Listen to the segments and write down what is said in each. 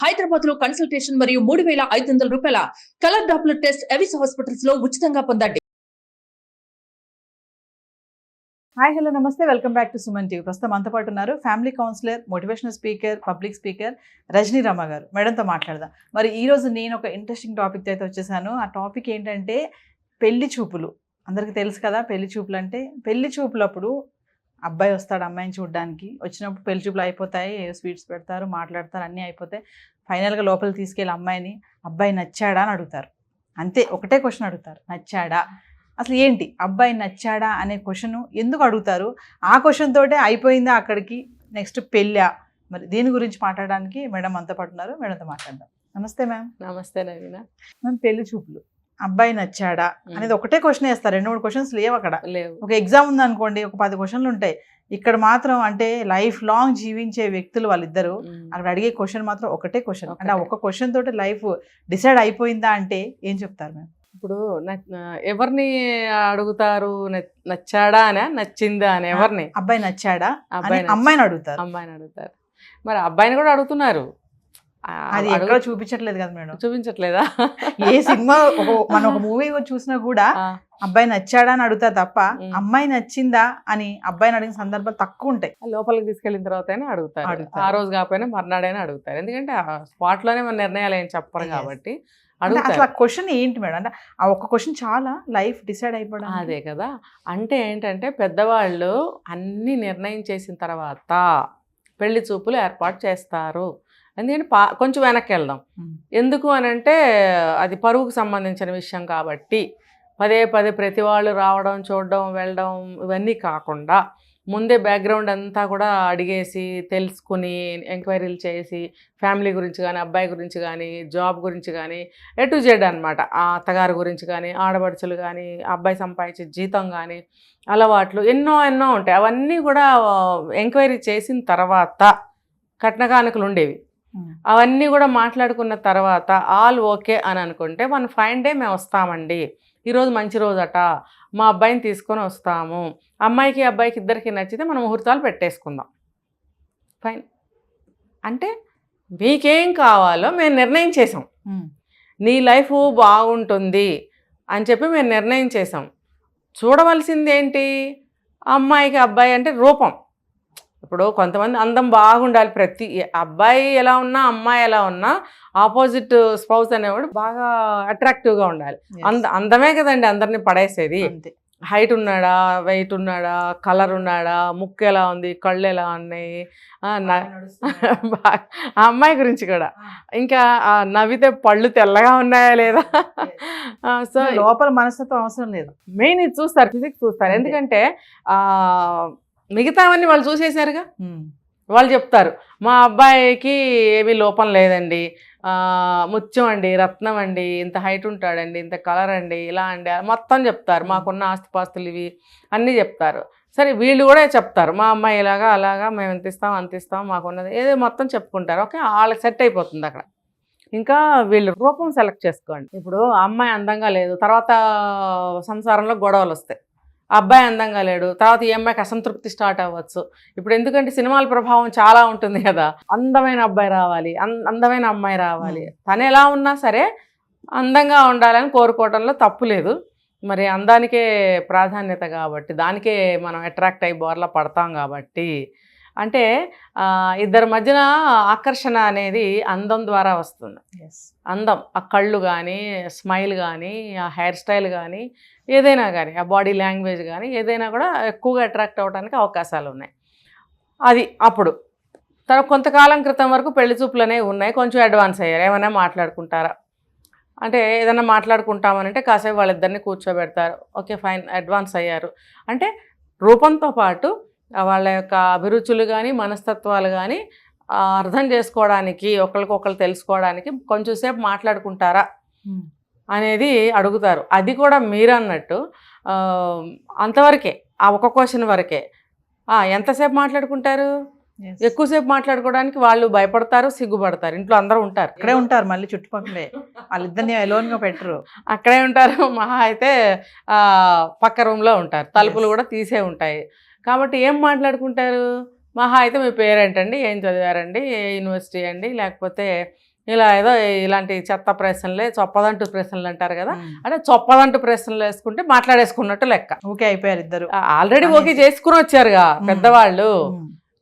హైదరాబాద్ లో కన్సల్టేషన్ మరియు 3,500 రూపాయల colour Doppler test Avis hospitals లో ఉచితంగా పొందండి. హాయ్ హలో నమస్తే, welcome back to Suman TV. ప్రస్తుతం మనతో పాటు ఉన్నారు family counsellor, motivational speaker, public speaker Rajani Rama garu. మేడంతో మాట్లాడదాం. మరి ఈ రోజు నేను ఒక ఇంట్రెస్టింగ్ టాపిక్ అయితే వచ్చేసాను. ఆ టాపిక్ ఏంటంటే పెళ్లి చూపులు. అందరికీ తెలుసు కదా పెళ్లి చూపులు అంటే. పెళ్లి చూపులప్పుడు అబ్బాయి వస్తాడు అమ్మాయిని చూడడానికి. వచ్చినప్పుడు పెళ్లి చూపులు అయిపోతాయి, స్వీట్స్ పెడతారు, మాట్లాడతారు, అన్నీ అయిపోతాయి. ఫైనల్గా లోపలికి తీసుకెళ్ళి అమ్మాయిని, అబ్బాయి నచ్చాడా అని అడుగుతారు. అంతే, ఒకటే క్వశ్చన్ అడుగుతారు, నచ్చాడా. అసలు ఏంటి అబ్బాయి నచ్చాడా అనే క్వశ్చన్ ఎందుకు అడుగుతారు? ఆ క్వశ్చన్ తోటే అయిపోయిందా అక్కడికి, నెక్స్ట్ పెళ్ళా? మరి దీని గురించి మాట్లాడడానికి మేడం అంతా పడుతున్నారు. మేడంతో మాట్లాడదాం. నమస్తే మ్యామ్. నమస్తే నవీన. మ్యామ్, పెళ్లి చూపులు అబ్బాయి నచ్చాడా అనేది ఒకటే క్వశ్చన్ వేస్తారు. 2-3 క్వశ్చన్స్ లేవు అక్కడ. లేవు. ఒక ఎగ్జామ్ ఉందనుకోండి, ఒక 10 క్వశ్చన్లు ఉంటాయి. ఇక్కడ మాత్రం అంటే లైఫ్ లాంగ్ జీవించే వ్యక్తులు వాళ్ళిద్దరు. అక్కడ అడిగే క్వశ్చన్ మాత్రం ఒకటే క్వశ్చన్. అంటే ఆ ఒక క్వశ్చన్ తోటి లైఫ్ డిసైడ్ అయిపోయిందా అంటే ఏం చెప్తారు మ్యామ్? ఇప్పుడు ఎవరిని అడుగుతారు? నచ్చాడా అనే, నచ్చిందా అని? ఎవరిని? అబ్బాయి నచ్చాడా అమ్మాయిని అడుగుతారు. అమ్మాయిని అడుగుతారు. మరి అబ్బాయిని కూడా అడుగుతున్నారు. అది ఎక్కడ చూపించట్లేదు కదా మేడం. చూపించట్లేదా? ఏ సినిమా మనం ఒక మూవీ చూసినా కూడా అబ్బాయి నచ్చాడా అని అడుగుతారు తప్ప అమ్మాయి నచ్చిందా అని అబ్బాయిని అడిగిన సందర్భాలు తక్కువ ఉంటాయి. లోపలికి తీసుకెళ్ళిన తర్వాత అడుగుతారు. ఆ రోజు కాకపోయినా మర్నాడైనా అడుగుతారు. ఎందుకంటే ఆ స్పాట్ లోనే మన నిర్ణయాలు ఏం చెప్పరు కాబట్టి అసలు ఆ క్వశ్చన్ ఏంటి మేడం? అంటే ఆ ఒక్క క్వశ్చన్ చాలా లైఫ్ డిసైడ్ అయిపోవడం. అదే కదా. అంటే ఏంటంటే పెద్దవాళ్ళు అన్ని నిర్ణయం చేసిన తర్వాత పెళ్లి చూపులు ఏర్పాటు చేస్తారు. ఎందుకంటే కొంచెం వెనక్కి వెళ్దాం. ఎందుకు అని అంటే అది పరువుకు సంబంధించిన విషయం కాబట్టి పదే ప్రతి వాళ్ళు రావడం, చూడడం, వెళ్ళడం ఇవన్నీ కాకుండా ముందే బ్యాక్గ్రౌండ్ అంతా కూడా అడిగేసి తెలుసుకుని ఎంక్వైరీలు చేసి ఫ్యామిలీ గురించి కానీ, అబ్బాయి గురించి కానీ, జాబ్ గురించి కానీ, A to Z అనమాట. ఆ అత్తగారి గురించి కానీ, ఆడపడుచులు కానీ, అబ్బాయి సంపాదించే జీతం కానీ, అలవాట్లు ఎన్నో ఉంటాయి. అవన్నీ కూడా ఎంక్వైరీ చేసిన తర్వాత కట్న కానుకలు ఉండేవి. అవన్నీ కూడా మాట్లాడుకున్న తర్వాత ఆల్ ఓకే అని అనుకుంటే మన ఫైన్ డే మేము వస్తామండి, ఈరోజు మంచి రోజట, మా అబ్బాయిని తీసుకొని వస్తాము, అమ్మాయికి అబ్బాయికి ఇద్దరికి నచ్చితే మనం ముహూర్తాలు పెట్టేసుకుందాం. ఫైన్. అంటే మీకేం కావాలో మేము నిర్ణయం చేసాం. నీ లైఫ్ బాగుంటుంది అని చెప్పి మేము నిర్ణయం చేసాం. చూడవలసింది ఏంటి? అమ్మాయికి అబ్బాయి అంటే రూపం. ఇప్పుడు కొంతమంది అందం బాగుండాలి. ప్రతి అబ్బాయి ఎలా ఉన్నా, అమ్మాయి ఎలా ఉన్నా ఆపోజిట్ స్పౌస్ అనేవాడు బాగా అట్రాక్టివ్గా ఉండాలి. అందమే కదండి అందరినీ పడేసేది. హైట్ ఉన్నాడా, వెయిట్ ఉన్నాడా, కలర్ ఉన్నాడా, ముక్కు ఎలా ఉంది, కళ్ళు ఎలా ఉన్నాయి, ఆ అమ్మాయి గురించి కూడా ఇంకా నవ్వితే పళ్ళు తెల్లగా ఉన్నాయా లేదా. సో లోపల మనస్తత్వం అవసరం లేదు. మెయిన్ ఇది చూస్తారు, ఫిజిక్స్ చూస్తారు. ఎందుకంటే మిగతావన్నీ వాళ్ళు చూసేశారుగా. వాళ్ళు చెప్తారు మా అబ్బాయికి ఏమీ లోపం లేదండి, ముత్యం అండి, రత్నం అండి, ఇంత హైట్ ఉంటాడండి, ఇంత కలర్ అండి, ఇలా అండి, మొత్తం చెప్తారు. మాకున్న ఆస్తిపాస్తులు ఇవి అన్నీ చెప్తారు. సరే వీళ్ళు కూడా చెప్తారు మా అమ్మాయి ఇలాగా అలాగా, మేము ఎంత ఇస్తాం అంత ఇస్తాం, మాకున్నది ఏదో మొత్తం చెప్పుకుంటారు. ఓకే, వాళ్ళకి సెట్ అయిపోతుంది అక్కడ. ఇంకా వీళ్ళు రూపం సెలెక్ట్ చేసుకోండి. ఇప్పుడు అమ్మాయి అందంగా లేదు, తర్వాత సంసారంలో గొడవలు వస్తాయి. అబ్బాయి అందంగా లేడు, తర్వాత ఈ అమ్మాయికి అసంతృప్తి స్టార్ట్ అవ్వచ్చు. ఇప్పుడు ఎందుకంటే సినిమాల ప్రభావం చాలా ఉంటుంది కదా. అందమైన అబ్బాయి రావాలి, అందమైన అమ్మాయి రావాలి, తను ఎలా ఉన్నా సరే అందంగా ఉండాలని కోరుకోవడంలో తప్పు లేదు. మరి అందానికే ప్రాధాన్యత కాబట్టి దానికే మనం అట్రాక్ట్ అయ్యి బోర్లా పడతాం కాబట్టి. అంటే ఇద్దరి మధ్యన ఆకర్షణ అనేది అందం ద్వారా వస్తుంది. అందం, ఆ కళ్ళు కానీ, స్మైల్ కానీ, ఆ హెయిర్ స్టైల్ కానీ, ఏదైనా కానీ, ఆ బాడీ లాంగ్వేజ్ కానీ ఏదైనా కూడా ఎక్కువగా అట్రాక్ట్ అవ్వడానికి అవకాశాలు ఉన్నాయి. అది అప్పుడు కొంతకాలం క్రితం వరకు పెళ్లి చూపులు అనేవి ఉన్నాయి. కొంచెం అడ్వాన్స్ అయ్యారు. ఏమైనా మాట్లాడుకుంటారా అంటే ఏదైనా మాట్లాడుకుంటామనంటే కాసేపు వాళ్ళిద్దరిని కూర్చోబెడతారు. ఓకే ఫైన్, అడ్వాన్స్ అయ్యారు. అంటే రూపంతో పాటు వాళ్ళ యొక్క అభిరుచులు కానీ, మనస్తత్వాలు కానీ అర్థం చేసుకోవడానికి, ఒకరికొకరు తెలుసుకోవడానికి కొంచెం సేపు మాట్లాడుకుంటారా అనేది అడుగుతారు. అది కూడా మీరు అన్నట్టు అంతవరకే, ఆ ఒక క్వశ్చన్ వరకే. ఎంతసేపు మాట్లాడుకుంటారు? ఎక్కువసేపు మాట్లాడుకోవడానికి వాళ్ళు భయపడతారు, సిగ్గుపడతారు. ఇంట్లో అందరూ ఉంటారు, అక్కడే ఉంటారు, మళ్ళీ చుట్టుపక్కలే, వాళ్ళిద్దరిని అలోన్గా పెట్టరు, అక్కడే ఉంటారు. మహా అయితే పక్క రూమ్లో ఉంటారు, తలుపులు కూడా తీసే ఉంటాయి. కాబట్టి ఏం మాట్లాడుకుంటారు? మహా అయితే మీ పేరేంటండి, ఏం చదివారండి, ఏ యూనివర్సిటీ అండి, లేకపోతే ఇలా ఏదో ఇలాంటి చెత్త ప్రశ్నలే చొప్పదంటు ప్రశ్నలు అంటారు కదా, అంటే చొప్పదంటు ప్రశ్నలు వేసుకుంటే మాట్లాడేసుకున్నట్టు లెక్క. ఓకే అయిపోయారు ఇద్దరు. ఆల్రెడీ ఓకే చేసుకుని వచ్చారుగా పెద్దవాళ్ళు,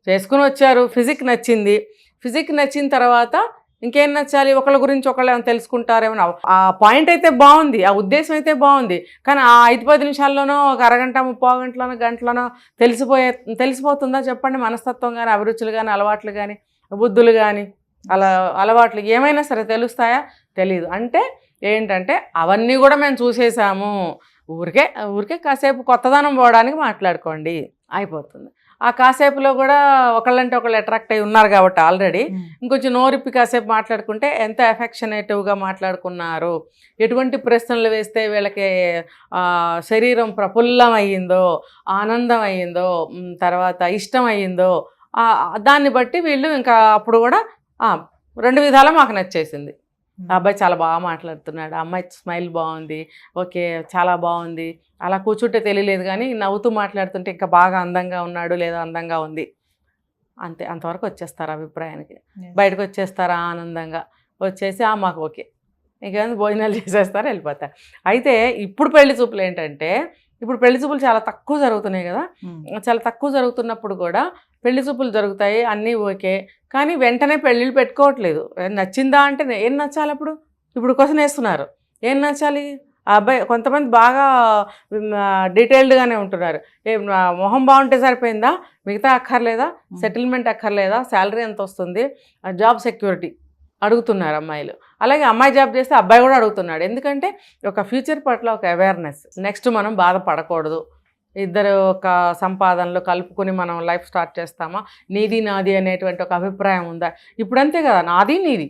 చేసుకుని వచ్చారు. ఫిజిక్ నచ్చింది. ఫిజిక్ నచ్చిన తర్వాత ఇంకేం నచ్చాలి, ఒకళ్ళ గురించి ఒకళ్ళు ఏమైనా తెలుసుకుంటారేమో. ఆ పాయింట్ అయితే బాగుంది, ఆ ఉద్దేశం అయితే బాగుంది. కానీ ఆ 5-10 నిమిషాల్లోనో ఒక అరగంట 30 గంటలోనో తెలిసిపోతుందా చెప్పండి? మనస్తత్వం కానీ, అభిరుచులు కానీ, అలవాట్లు కానీ, బుద్ధులు కానీ, అలవాట్లు ఏమైనా సరే తెలుస్తాయా? తెలీదు. అంటే ఏంటంటే అవన్నీ కూడా మేము చూసేసాము. ఊరికే కాసేపు కొత్తదనం పోవడానికి మాట్లాడుకోండి, అయిపోతుంది. ఆ కాసేపులో కూడా ఒకళ్ళంటే ఒకళ్ళు అట్రాక్ట్ అయి ఉన్నారు కాబట్టి ఆల్రెడీ ఇంకొంచెం నోరిప్పి కాసేపు మాట్లాడుకుంటే ఎంత ఎఫెక్షనేటివ్గా మాట్లాడుకున్నారు, ఎటువంటి ప్రశ్నలు వేస్తే వీళ్ళకి శరీరం ప్రఫుల్లం అయ్యిందో, ఆనందం అయ్యిందో, తర్వాత ఇష్టం అయ్యిందో, దాన్ని బట్టి వీళ్ళు ఇంకా అప్పుడు కూడా 2 విధాలా మాకు నచ్చేసింది. ఆ అబ్బాయి చాలా బాగా మాట్లాడుతున్నాడు, అమ్మాయి స్మైల్ బాగుంది, ఓకే చాలా బాగుంది, అలా కూర్చుంటే తెలియలేదు కానీ నవ్వుతూ మాట్లాడుతుంటే ఇంకా బాగా అందంగా ఉన్నాడు లేదా అందంగా ఉంది, అంతే. అంతవరకు వచ్చేస్తారు అభిప్రాయానికి. బయటకు వచ్చేస్తారా ఆనందంగా, వచ్చేసి మాకు ఓకే, ఇంకేమైనా భోజనాలు చేసేస్తారు, వెళ్ళిపోతారు. అయితే ఇప్పుడు పెళ్లి చూపులు ఏంటంటే, ఇప్పుడు పెళ్లి చూపులు చాలా తక్కువ జరుగుతున్నాయి కదా. చాలా తక్కువ జరుగుతున్నప్పుడు కూడా పెళ్లి చూపులు జరుగుతాయి, అన్నీ ఓకే, కానీ వెంటనే పెళ్ళిళ్ళు పెట్టుకోవట్లేదు. నచ్చిందా అంటే ఏం నచ్చాలి అప్పుడు? ఇప్పుడు క్వశ్చన్ వేస్తున్నారు, ఏం నచ్చాలి? ఆ అబ్బాయి కొంతమంది బాగా డీటెయిల్డ్గానే ఉంటున్నారు. మొహం బాగుంటే సరిపోయిందా, మిగతా అక్కర్లేదా, సెటిల్మెంట్ అక్కర్లేదా, శాలరీ ఎంత వస్తుంది, జాబ్ సెక్యూరిటీ అడుగుతున్నారు అమ్మాయిలు. అలాగే అమ్మాయి జాబ్ చేస్తే అబ్బాయి కూడా అడుగుతున్నాడు. ఎందుకంటే ఒక ఫ్యూచర్ పట్ల ఒక అవేర్నెస్. నెక్స్ట్ మనం బాధపడకూడదు, ఇద్దరు ఒక సంపాదనలు కలుపుకొని మనం లైఫ్ స్టార్ట్ చేస్తామా, నీది నాది అనేటువంటి ఒక అభిప్రాయం ఉందా? ఇప్పుడు అంతే కదా, నాది నీది,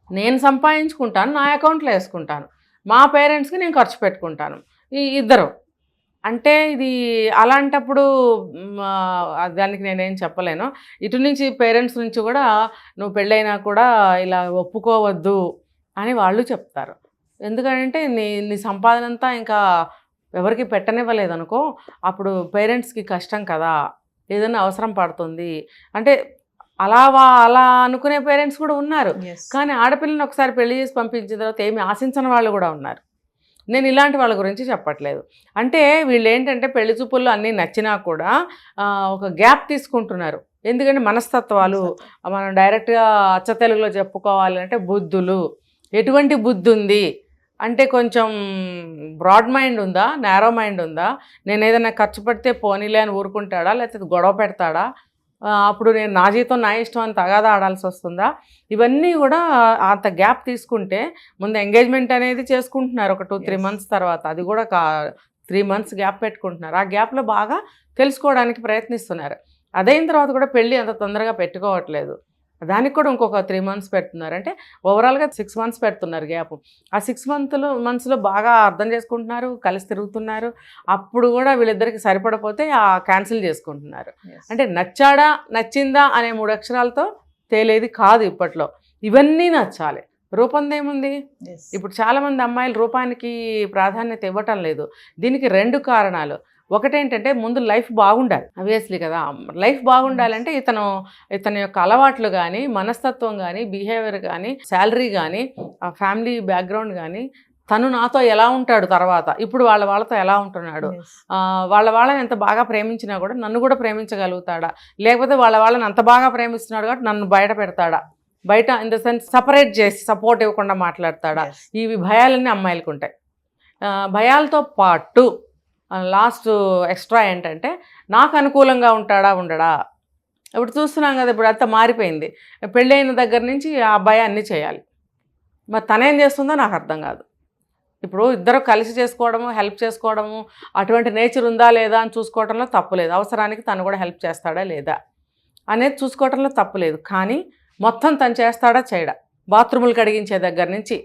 నేను సంపాదించుకుంటాను, నా అకౌంట్లో వేసుకుంటాను, మా పేరెంట్స్కి నేను ఖర్చు పెట్టుకుంటాను, ఈ ఇద్దరు. అంటే ఇది అలాంటప్పుడు దానికి నేనేం చెప్పలేను. ఇటు నుంచి పేరెంట్స్ నుంచి కూడా నువ్వు పెళ్ళైనా కూడా ఇలా ఒప్పుకోవద్దు అని వాళ్ళు చెప్తారు. ఎందుకంటే నీ సంపాదన అంతా ఇంకా ఎవరికి పెట్టనివ్వలేదనుకో, అప్పుడు పేరెంట్స్కి కష్టం కదా, ఏదైనా అవసరం పడుతుంది అంటే అలా అనుకునే పేరెంట్స్ కూడా ఉన్నారు. కానీ ఆడపిల్లని ఒకసారి పెళ్లి చేసి పంపించిన తర్వాత ఏమి ఆశించని వాళ్ళు కూడా ఉన్నారు. నేను ఇలాంటి వాళ్ళ గురించి చెప్పట్లేదు. అంటే వీళ్ళు ఏంటంటే పెళ్లి చూపుల్లో అన్నీ నచ్చినా కూడా ఒక గ్యాప్ తీసుకుంటున్నారు. ఎందుకంటే మనస్తత్వాలు మనం డైరెక్ట్గా అచ్చ తెలుగులో చెప్పుకోవాలంటే బుద్ధులు. ఎటువంటి బుద్ధి ఉంది అంటే కొంచెం బ్రాడ్ మైండ్ ఉందా, నేరో మైండ్ ఉందా, నేను ఏదైనా ఖర్చు పెడితే పోనీలే అని ఊరుకుంటాడా, లేకపోతే గొడవ పెడతాడా, అప్పుడు నేను నా జీతం నా ఇష్టం అని తగాదా ఆడాల్సి వస్తుందా? ఇవన్నీ కూడా అంత గ్యాప్ తీసుకుంటే ముందు ఎంగేజ్మెంట్ అనేది చేసుకుంటున్నారు ఒక 2-3 మంత్స్ తర్వాత, అది కూడా 3 మంత్స్ గ్యాప్ పెట్టుకుంటున్నారు. ఆ గ్యాప్లో బాగా తెలుసుకోవడానికి ప్రయత్నిస్తున్నారు. అదైన తర్వాత కూడా పెళ్ళి అంత తొందరగా పెట్టుకోవట్లేదు. దానికి కూడా ఇంకొక 3 మంత్స్ పెడుతున్నారు. అంటే ఓవరాల్గా 6 మంత్స్ పెడుతున్నారు గ్యాప్. ఆ 6 మంత్స్లో బాగా అర్థం చేసుకుంటున్నారు, కలిసి తిరుగుతున్నారు. అప్పుడు కూడా వీళ్ళిద్దరికి సరిపడపోతే క్యాన్సిల్ చేసుకుంటున్నారు. అంటే నచ్చాడా నచ్చిందా అనే 3 అక్షరాలతో తేలేది కాదు ఇప్పట్లో. ఇవన్నీ నచ్చాలి. రూపందేముంది? ఇప్పుడు చాలామంది అమ్మాయిలు రూపానికి ప్రాధాన్యత ఇవ్వటం లేదు. దీనికి 2 కారణాలు. ఒకటేంటంటే ముందు లైఫ్ బాగుండాలి, ఆబ్వియస్లీ కదా. లైఫ్ బాగుండాలంటే ఇతని యొక్క అలవాట్లు కానీ, మనస్తత్వం కానీ, బిహేవియర్ కానీ, శాలరీ కానీ, ఫ్యామిలీ బ్యాక్గ్రౌండ్ కానీ, తను నాతో ఎలా ఉంటాడు, తర్వాత ఇప్పుడు వాళ్ళతో ఎలా ఉంటున్నాడు, వాళ్ళని ఎంత బాగా ప్రేమించినా కూడా నన్ను కూడా ప్రేమించగలుగుతాడా, లేకపోతే వాళ్ళని అంత బాగా ప్రేమిస్తున్నాడు కాబట్టి నన్ను బయట పెడతాడా, బయట ఇన్ ద సెన్స్ సపరేట్ చేసి సపోర్ట్ ఇవ్వకుండా మాట్లాడతాడా. ఇవి భయాలన్నీ అమ్మాయిలకు ఉంటాయి. భయాలతో పాటు లాస్ట్ ఎక్స్ట్రా ఏంటంటే నాకు అనుకూలంగా ఉంటాడా ఉండడా. ఇప్పుడు చూస్తున్నాం కదా, ఇప్పుడు అంతా మారిపోయింది. పెళ్ళైన దగ్గర నుంచి ఆ అబ్బాయి అన్నీ చేయాలి. మరి తనేం చేస్తుందో నాకు అర్థం కాదు. ఇప్పుడు ఇద్దరు కలిసి చేసుకోవడము, హెల్ప్ చేసుకోవడము, అటువంటి నేచర్ ఉందా లేదా అని చూసుకోవడంలో తప్పులేదు. అవసరానికి తను కూడా హెల్ప్ చేస్తాడా లేదా అనేది చూసుకోవడంలో తప్పులేదు. కానీ మొత్తం తను చేస్తాడా చేయడా, బాత్రూములు కడిగించే దగ్గర నుంచి,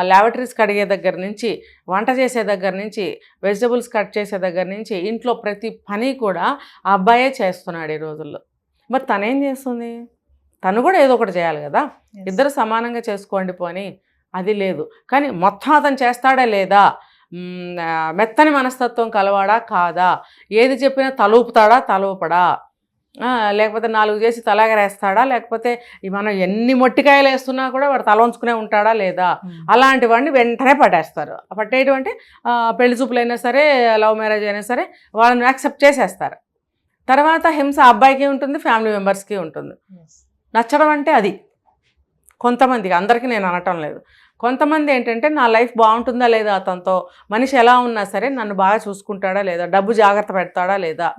ల్యాబరేటరీస్ కడిగే దగ్గర నుంచి, వంట చేసే దగ్గర నుంచి, వెజిటబుల్స్ కట్ చేసే దగ్గర నుంచి, ఇంట్లో ప్రతి పని కూడా ఆ అబ్బాయే చేస్తున్నాడు ఈ రోజుల్లో. మరి తనేం చేస్తుంది? తను కూడా ఏదో ఒకటి చేయాలి కదా. ఇద్దరు సమానంగా చేసుకోండి పోని, అది లేదు. కానీ మొత్తం అతను చేస్తాడా లేదా, మెత్తని మనస్తత్వం కలవాడా కాదా, ఏది చెప్పినా తలూపుతాడా తలూపడా, లేకపోతే 4 చేసి తలాగరేస్తాడా, లేకపోతే మనం ఎన్ని మొట్టికాయలు వేస్తున్నా కూడా వాడు తల ఉంచుకునే ఉంటాడా లేదా, అలాంటి వాడిని వెంటనే పట్టేస్తారు. పట్టేయడం అంటే పెళ్లి చూపులైనా సరే, లవ్ మ్యారేజ్ అయినా సరే వాళ్ళని యాక్సెప్ట్ చేసేస్తారు. తర్వాత హింస అబ్బాయికి ఉంటుంది, ఫ్యామిలీ మెంబర్స్కి ఉంటుంది. నచ్చడం అంటే అది కొంతమందికి, అందరికీ నేను అనటం లేదు. కొంతమంది ఏంటంటే నా లైఫ్ బాగుంటుందా లేదా, అతనితో మనిషి ఎలా ఉన్నా సరే నన్ను బాగా చూసుకుంటాడా లేదా, డబ్బు జాగ్రత్త పెడతాడా లేదా,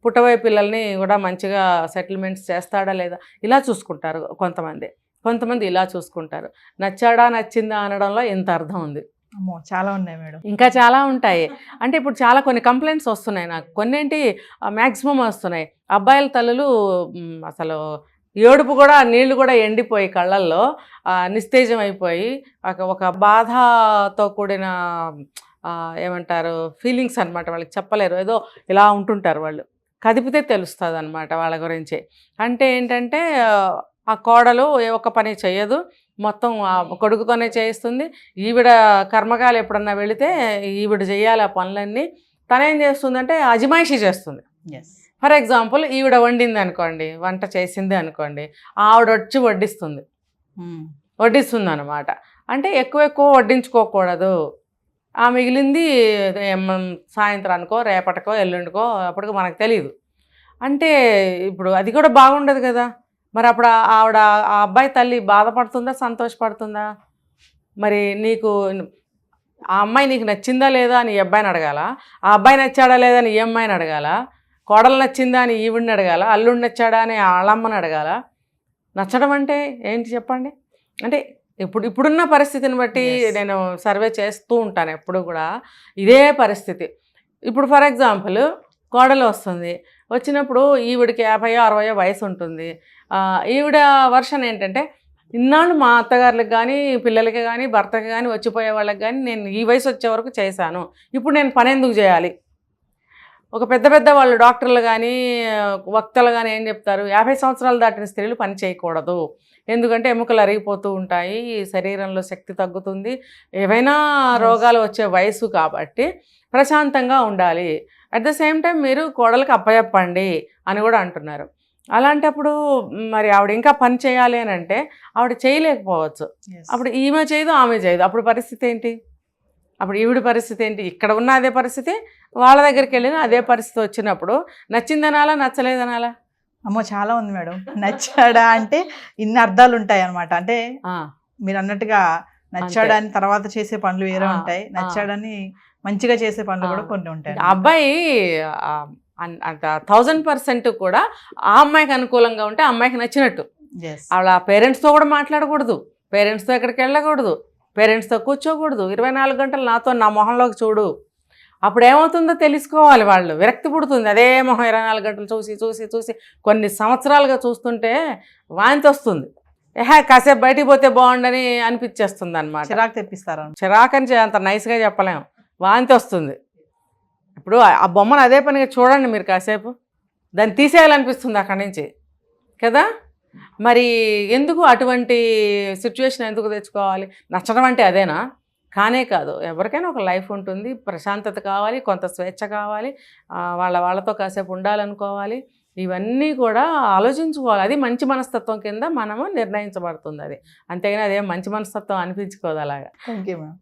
పుట్టబోయే పిల్లల్ని కూడా మంచిగా సెటిల్మెంట్స్ చేస్తాడా లేదా, ఇలా చూసుకుంటారు కొంతమంది ఇలా చూసుకుంటారు. నచ్చాడా నచ్చిందా అనడంలో ఎంత అర్థం ఉంది. చాలా ఉన్నాయి మేడం, ఇంకా చాలా ఉంటాయి. అంటే ఇప్పుడు చాలా కొన్ని కంప్లైంట్స్ వస్తున్నాయి నాకు, కొన్నేంటి మ్యాక్సిమం వస్తున్నాయి. అబ్బాయిల తల్లులు అసలు ఏడుపు కూడా, నీళ్లు కూడా ఎండిపోయి కళ్ళల్లో నిస్తేజం అయిపోయి ఒక బాధతో కూడిన ఏమంటారు ఫీలింగ్స్ అనమాట. వాళ్ళకి చెప్పలేరు, ఏదో ఇలా ఉంటుంటారు వాళ్ళు. కదిపితే తెలుస్తుంది అనమాట వాళ్ళ గురించి. అంటే ఏంటంటే ఆ కోడలు ఏ ఒక్క పని చేయదు, మొత్తం కొడుకుతోనే చేయిస్తుంది. ఈవిడ కర్మకాలు ఎప్పుడన్నా వెళితే ఈవిడ చేయాలి ఆ పనులన్నీ. తనేం చేస్తుందంటే అజమాయిషీ చేస్తుంది. ఫర్ ఎగ్జాంపుల్ ఈవిడ వండింది అనుకోండి, వంట చేసింది అనుకోండి, ఆవిడ వచ్చి వడ్డిస్తుంది అనమాట. అంటే ఎక్కువ వడ్డించుకోకూడదు, ఆ మిగిలింది సాయంత్రానికో రేపటికో ఎల్లుండికో అప్పటికో మనకు తెలియదు. అంటే ఇప్పుడు అది కూడా బాగుండదు కదా. మరి అప్పుడు ఆవిడ ఆ అబ్బాయి తల్లి బాధపడుతుందా సంతోషపడుతుందా? మరి నీకు ఆ అమ్మాయి నీకు నచ్చిందా లేదా అని ఈ అబ్బాయిని అడగాల, ఆ అబ్బాయి నచ్చాడా లేదా అని ఈ అమ్మాయిని అడగాల, కోడలు నచ్చిందా అని ఈవిడిని అడగాల, అల్లుడు నచ్చాడా అని వాళ్ళమ్మని అడగాల. నచ్చడం అంటే ఏంటి చెప్పండి? అంటే ఇప్పుడున్న పరిస్థితిని బట్టి నేను సర్వే చేస్తూ ఉంటాను ఎప్పుడు కూడా ఇదే పరిస్థితి. ఇప్పుడు ఫర్ ఎగ్జాంపుల్ కోడలు వస్తుంది, వచ్చినప్పుడు ఈవిడికి 50-60 వయసు ఉంటుంది. ఈవిడ వర్షన్ ఏంటంటే, ఇన్నాళ్ళు మా అత్తగారులకు కానీ, పిల్లలకి కానీ, భర్తకి కానీ, వచ్చిపోయే వాళ్ళకి కానీ నేను ఈ వయసు వచ్చే వరకు చేశాను, ఇప్పుడు నేను పని ఎందుకు చేయాలి? ఒక పెద్ద వాళ్ళు డాక్టర్లు కానీ వక్తలు కానీ ఏం చెప్తారు, 50 సంవత్సరాలు దాటిన స్త్రీలు పని చేయకూడదు, ఎందుకంటే ఎముకలు అరిగిపోతూ ఉంటాయి, శరీరంలో శక్తి తగ్గుతుంది, ఏవైనా రోగాలు వచ్చే వయసు కాబట్టి ప్రశాంతంగా ఉండాలి. అట్ ద సేమ్ టైం మీరు కోడలకు అప్పచెప్పండి అని కూడా అంటున్నారు. అలాంటప్పుడు మరి ఆవిడ ఇంకా పని చేయాలి అని అంటే ఆవిడ చేయలేకపోవచ్చు. అప్పుడు ఈమె చేయదు, ఆమె చేయదు, అప్పుడు పరిస్థితి ఏంటి? అప్పుడు ఈవిడ పరిస్థితి ఏంటి? ఇక్కడ ఉన్న అదే పరిస్థితి, వాళ్ళ దగ్గరికి వెళ్ళిన అదే పరిస్థితి వచ్చినప్పుడు నచ్చిందనాలా నచ్చలేదనాలా? అమ్మో చాలా ఉంది మేడం. నచ్చాడా అంటే ఇన్ని అర్థాలు ఉంటాయి అనమాట. అంటే మీరు అన్నట్టుగా నచ్చాడని తర్వాత చేసే పనులు వేరే ఉంటాయి, నచ్చాడని మంచిగా చేసే పనులు కూడా కొన్ని ఉంటాయి. అబ్బాయి 1000% కూడా ఆ అమ్మాయికి అనుకూలంగా ఉంటే అమ్మాయికి నచ్చినట్టు. వాళ్ళ పేరెంట్స్తో కూడా మాట్లాడకూడదు, పేరెంట్స్తో ఎక్కడికి వెళ్ళకూడదు, పేరెంట్స్తో కూర్చోకూడదు, 24 గంటలు నాతో నా మొహంలోకి చూడు. అప్పుడు ఏమవుతుందో తెలుసుకోవాలి. వాళ్ళు విరక్తి పుడుతుంది, అదే మొహం 24 గంటలు చూసి చూసి చూసి కొన్ని సంవత్సరాలుగా చూస్తుంటే వాంతి వస్తుంది. కాసేపు బయటికి పోతే బాగుండని అనిపించేస్తుంది అనమాట. చిరాకు తెప్పిస్తారు. చిరాకని అంత నైస్గా చెప్పలేము, వాంతి వస్తుంది. ఇప్పుడు ఆ బొమ్మను అదే పనిగా చూడండి మీరు కాసేపు, దాన్ని తీసేయాలనిపిస్తుంది అక్కడి నుంచి కదా. మరి ఎందుకు అటువంటి సిచ్యువేషన్ ఎందుకు తెచ్చుకోవాలి? నచ్చడం అంటే అదేనా? కానే కాదు. ఎవరికైనా ఒక లైఫ్ ఉంటుంది, ప్రశాంతత కావాలి, కొంత స్వేచ్ఛ కావాలి, వాళ్ళతో కాసేపు ఉండాలనుకోవాలి. ఇవన్నీ కూడా ఆలోచించుకోవాలి. అది మంచి మనస్తత్వం కింద మనము నిర్ణయించబడుతుంది అది. అంతేగాని అదేం మంచి మనస్తత్వం అనిపించుకోదు అలాగా. Thank you ma'am.